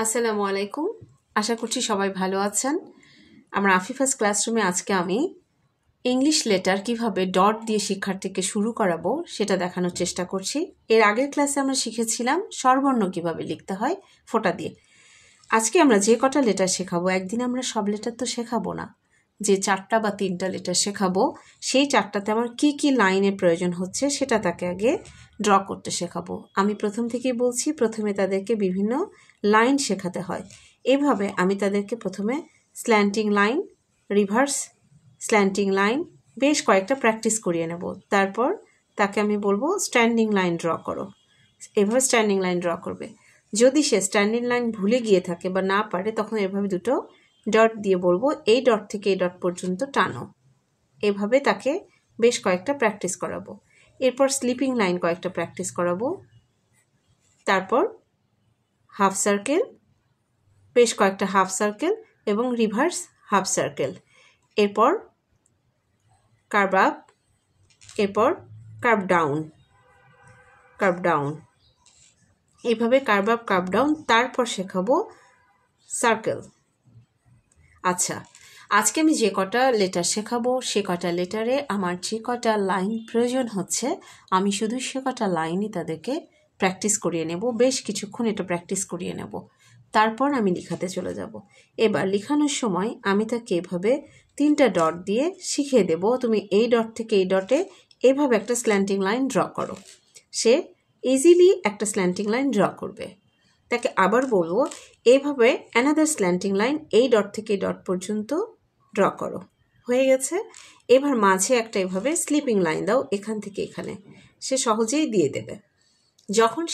আসসালামু আলাইকুম। আশা করছি সবাই ভালো আছেন। আমরা আফিফাস ক্লাসরুমে আজকে আমি ইংলিশ লেটার কিভাবে ডট দিয়ে শিক্ষার্থীকে শুরু করাবো সেটা দেখানোর চেষ্টা করছি। এর আগের ক্লাসে আমরা শিখেছিলাম স্বরবর্ণ কিভাবে লিখতে হয় ফোঁটা দিয়ে। আজকে আমরা যে কটা লেটার শেখাবো, একদিন আমরা সব লেটার তো শেখাবো না, যে 4টা বা 3টা লেটার শেখাবো সেই 4টাতে আমার কি কি লাইনের প্রয়োজন হচ্ছে সেটা তাকে আগে ড্র করতে শেখাবো। আমি প্রথম থেকেই বলছি, প্রথমে তাদেরকে বিভিন্ন লাইন শেখাতে হয়। এভাবে আমি তাদেরকে প্রথমে slanting line, reverse slanting line বেশ কয়েকটা প্র্যাকটিস করিয়ে নেব। তারপর তাকে আমি বলবো স্ট্যান্ডিং লাইন ড্র করো। এভাবে স্ট্যান্ডিং লাইন ড্র করবে। যদি সে স্ট্যান্ডিং লাইন ভুলে গিয়ে থাকে বা না পারে, তখন এভাবে দুটো ডট দিয়ে বলবো এই ডট থেকে এই ডট পর্যন্ত টানো। এভাবে তাকে বেশ কয়েকটা প্র্যাকটিস করাবো। এরপর স্লিপিং লাইন কয়েকটা প্র্যাকটিস করাবো। তারপর হাফ সার্কেল, বেশ কয়েকটা হাফ সার্কেল এবং রিভার্স হাফ সার্কেল। এরপর কার্ভ আপ, এরপর কার্ভ ডাউন, কার্ভ ডাউন, এইভাবে কার্ভ আপ কার্ভ ডাউন। তারপর শেখাবো সার্কেল। আচ্ছা, আজকে আমি যে কটা লেটার শেখাবো সে কটা লেটারে আমার যে কটা লাইন প্রয়োজন হচ্ছে আমি শুধু সে কটা লাইনই তাদেরকে প্র্যাকটিস করিয়ে নেব। বেশ কিছুক্ষণ এটা প্র্যাকটিস করিয়ে নেব। তারপর আমি লিখাতে চলে যাব। এবার লেখানোর সময় আমি তাকে এভাবে 3টা ডট দিয়ে শিখিয়ে দেব, তুমি এই ডট থেকে এই ডটে এভাবে একটা স্ল্যান্টিং লাইন ড্র করো। সে ইজিলি একটা স্ল্যান্টিং লাইন ড্র করবে। তাকে আবার বলবো এইভাবে অ্যানাদার স্ল্যান্টিং লাইন এই ডট থেকে এই ডট পর্যন্ত ড্র করো। হয়ে গেছে। এবার মাঝে একটা এভাবে স্লিপিং লাইন দাও এখান থেকে এখানে। সে সহজেই দিয়ে দেবে। যখন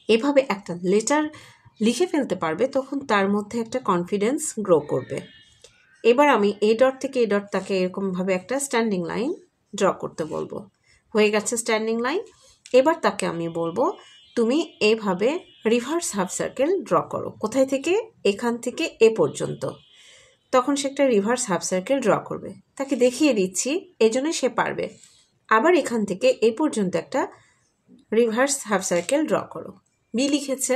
এভাবে একটা লেটার লিখে ফেলতে পারবে তখন তার মধ্যে একটা কনফিডেন্স গ্রো করবে। এবার আমি এই ডট থেকে এই ডট তাকে এরকমভাবে একটা স্ট্যান্ডিং লাইন ড্র করতে বলবো। হয়ে গেছে স্ট্যান্ডিং লাইন। এবার তাকে আমি বলবো তুমি এইভাবে রিভার্স হাফ সার্কেল ড্র করো। কোথায় থেকে? এখান থেকে এ পর্যন্ত। তখন সে একটা রিভার্স হাফ সার্কেল ড্র করবে। তাকে দেখিয়ে দিচ্ছি, এই জন্য সে পারবে। আবার এখান থেকে এই পর্যন্ত একটা রিভার্স হাফ সার্কেল ড্র করো। বি লিখেছে।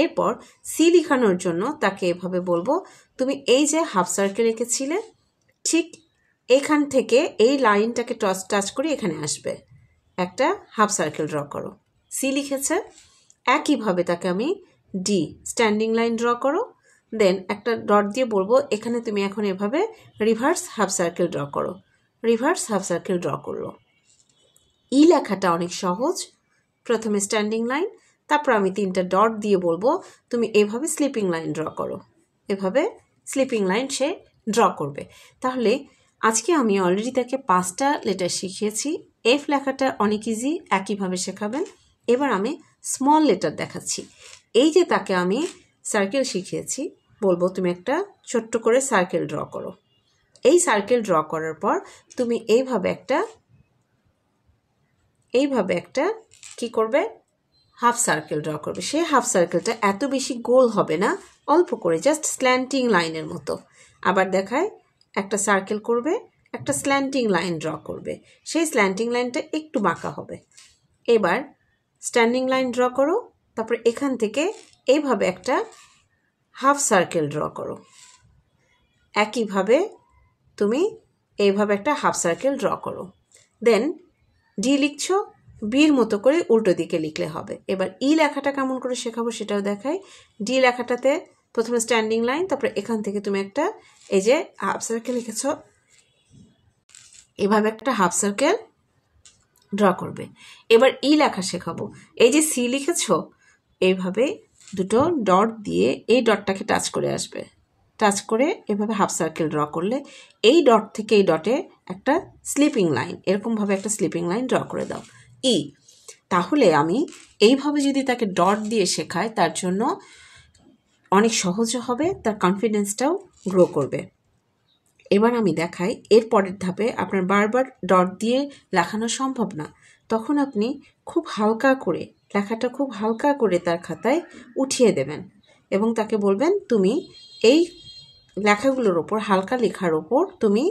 এরপর সি লিখানোর জন্য তাকে এভাবে বলবো তুমি এই যে হাফ সার্কেল এঁকেছিলে ঠিক এখান থেকে এই লাইনটাকে টাচ করে এখানে আসবে, একটা হাফ সার্কেল ড্র করো। সি লিখেছে। একইভাবে তাকে আমি ডি স্ট্যান্ডিং লাইন ড্র করো। দেন একটা ডট দিয়ে বলবো এখানে তুমি এখন এভাবে রিভার্স হাফ সার্কেল ড্র করো। রিভার্স হাফ সার্কেল ড্র করলো। ই লেখাটা অনেক সহজ। প্রথমে স্ট্যান্ডিং লাইন, তারপর আমি 3টা ডট দিয়ে বলবো তুমি এভাবে স্লিপিং লাইন ড্র করো। এভাবে স্লিপিং লাইন সে ড্র করবে। তাহলে আজকে আমি অলরেডি তাকে 5টা লেটার শিখিয়েছি। এফ লেখাটা অনেক ইজি, একইভাবে শেখাবেন। এবার আমি স্মল লেটার দেখাচ্ছি। এই যে তাকে আমি সার্কেল শিখিয়েছি, বলবো তুমি একটা ছোট্ট করে সার্কেল ড্র করো। এই সার্কেল ড্র করার পর তুমি এইভাবে একটা কি করবে? হাফ সার্কেল ড্র করবে। সেই হাফ সার্কেলটা এত বেশি গোল হবে না, অল্প করে জাস্ট স্ল্যান্টিং লাইনের মতো। আবার দেখায় একটা সার্কেল করবে, একটা স্ল্যান্টিং লাইন ড্র করবে। সেই স্ল্যান্টিং লাইনটা একটু বাঁকা হবে। এবার স্ট্যান্ডিং লাইন ড্র করো। তারপর এখান থেকে এইভাবে একটা হাফ সার্কেল ড্র করো। একইভাবে তুমি এইভাবে একটা হাফ সার্কেল ড্র করো। দেন ডি লিখছো, বির মতো করে উল্টো দিকে লিখলে হবে। এবার ই লেখাটা কেমন করে শেখাবো সেটাও দেখাই। ডি লেখাটাতে প্রথমে স্ট্যান্ডিং লাইন, তারপরে এখান থেকে তুমি একটা এই যে হাফ সার্কেল লিখেছ, এভাবে একটা হাফ সার্কেল ড্র করবে। এবার ই লেখা শেখাবো। এই যে সি লিখেছ, এইভাবে দুটো ডট দিয়ে এই ডটটাকে টাচ করে আসবে। টাচ করে এভাবে হাফ সার্কেল ড্র করলে এই ডট থেকে এই ডটে একটা স্লিপিং লাইন, এরকমভাবে একটা স্লিপিং লাইন ড্র করে দাও। ই তাহলে আমি এইভাবে যদি তাকে ডট দিয়ে শেখাই তার জন্য অনেক সহজ হবে, তার কনফিডেন্সটাও গ্রো করবে। এবার আমি দেখাই এর পরের ধাপে আপনার বারবার ডট দিয়ে লেখানো সম্ভব না, তখন আপনি খুব হালকা করে লেখাটা খুব হালকা করে তার খাতায় উঠিয়ে দেবেন এবং তাকে বলবেন তুমি এই লেখাগুলোর ওপর, হালকা লেখার ওপর তুমি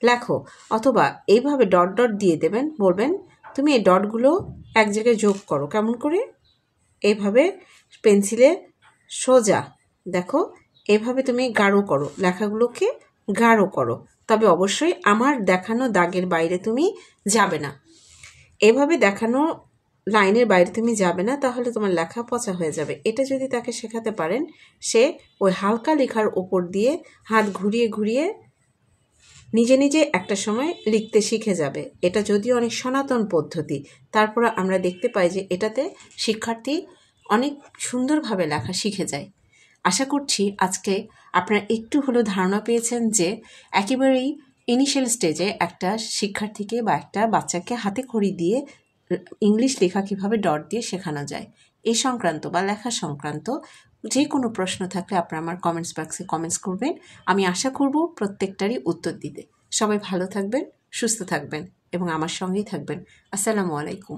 লেখো। অথবা এইভাবে ডট ডট দিয়ে দেবেন, বলবেন তুমি এই ডটগুলো এক জায়গায় যোগ করো। কেমন করে? এইভাবে পেন্সিলে সোজা, দেখো এভাবে তুমি গাঢ় করো, লেখাগুলোকে গাঢ় করো। তবে অবশ্যই আমার দেখানো দাগের বাইরে তুমি যাবে না। এভাবে দেখানো লাইনের বাইরে তুমি যাবে না, তাহলে তোমার লেখা পচা হয়ে যাবে। এটা যদি তাকে শেখাতে পারেন, সে ওই হালকা লেখার ওপর দিয়ে হাত ঘুরিয়ে ঘুরিয়ে নিজে নিজে একটা সময় লিখতে শিখে যাবে। এটা যদিও অনেক সনাতন পদ্ধতি, তারপরে আমরা দেখতে পাই যে এটাতে শিক্ষার্থী অনেক সুন্দরভাবে লেখা শিখে যায়। আশা করছি আজকে আপনারা একটু হলেও ধারণা পেয়েছেন যে একেবারেই ইনিশিয়াল স্টেজে একটা শিক্ষার্থীকে বা একটা বাচ্চাকে হাতে খড়ি দিয়ে ইংলিশ লেখা কীভাবে ডট দিয়ে শেখানো যায়। এই সংক্রান্ত বা লেখা সংক্রান্ত যে কোনো প্রশ্ন থাকলে আপনারা আমার কমেন্টস বক্সে কমেন্টস করবেন। আমি আশা করব প্রত্যেকটারই উত্তর দিতে। সবাই ভালো থাকবেন, সুস্থ থাকবেন এবং আমার সঙ্গেই থাকবেন। আসসালামু আলাইকুম।